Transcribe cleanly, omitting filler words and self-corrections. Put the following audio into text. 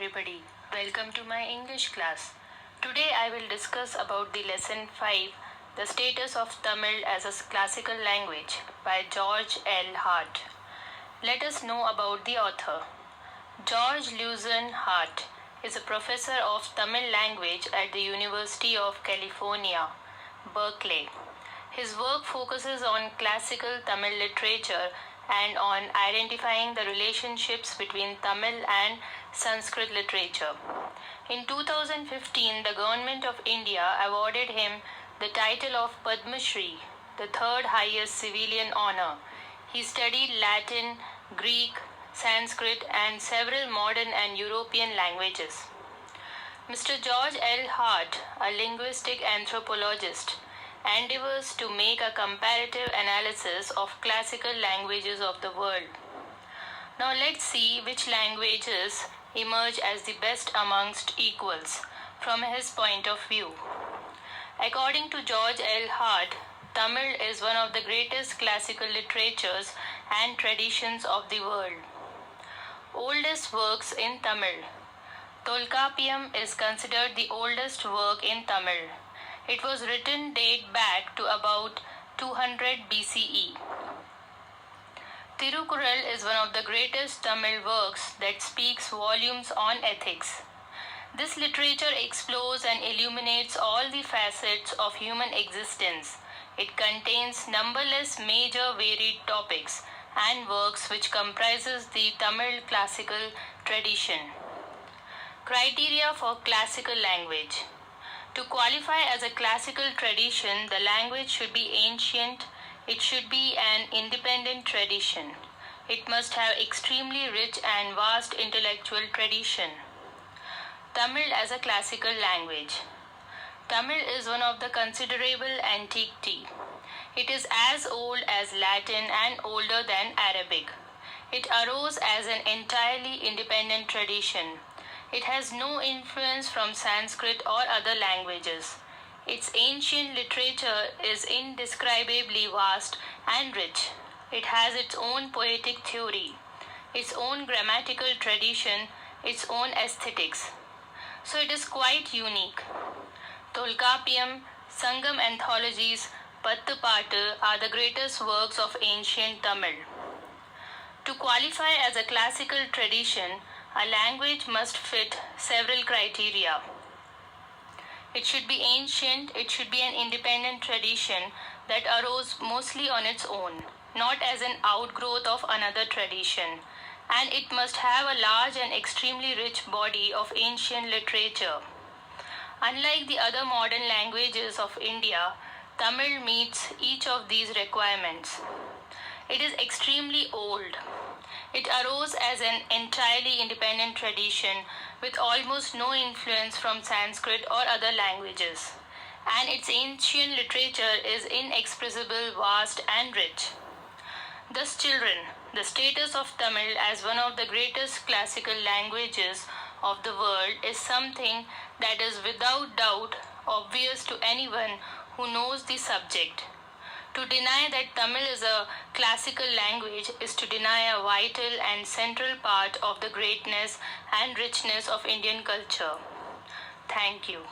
everybody. Welcome to my English class. Today I will discuss about the lesson 5, The Status of Tamil as a Classical Language by George L. Hart. Let us know about the author. George Lewson Hart is a professor of Tamil language at the University of California, Berkeley. His work focuses on classical Tamil literature and on identifying the relationships between Tamil and Sanskrit literature. In 2015, the Government of India awarded him the title of Padma Shri, the third highest civilian honor. He studied Latin, Greek, Sanskrit, and several modern and European languages. Mr. George L. Hart, a linguistic anthropologist, endeavors to make a comparative analysis of classical languages of the world. Now let's see which languages emerge as the best amongst equals from his point of view. According to George L. Hart, Tamil is one of the greatest classical literatures and traditions of the world. Oldest works in Tamil. Tolkappiyam is considered the oldest work in Tamil. It was written date back to about 200 BCE. Tirukkural is one of the greatest Tamil works that speaks volumes on ethics. This literature explores and illuminates all the facets of human existence. It contains numberless major varied topics and works which comprises the Tamil classical tradition. Criteria for classical language. To qualify as a classical tradition, the language should be ancient, it should be an independent tradition. It must have extremely rich and vast intellectual tradition. Tamil as a classical language. Tamil is one of the considerable antiquity. It is as old as Latin and older than Arabic. It arose as an entirely independent tradition. It has no influence from Sanskrit or other languages. Its ancient literature is indescribably vast and rich. It has its own poetic theory, its own grammatical tradition, its own aesthetics. So it is quite unique. Tolkappiyam, Sangam anthologies, Pattu Pattu are the greatest works of ancient Tamil. To qualify as a classical tradition, a language must fit several criteria. It should be ancient, it should be an independent tradition that arose mostly on its own, not as an outgrowth of another tradition, and it must have a large and extremely rich body of ancient literature. Unlike the other modern languages of India, Tamil meets each of these requirements. It is extremely old. It arose as an entirely independent tradition with almost no influence from Sanskrit or other languages, and its ancient literature is inexpressible, vast, and rich. Thus, children, the status of Tamil as one of the greatest classical languages of the world is something that is without doubt obvious to anyone who knows the subject. To deny that Tamil is a classical language is to deny a vital and central part of the greatness and richness of Indian culture. Thank you.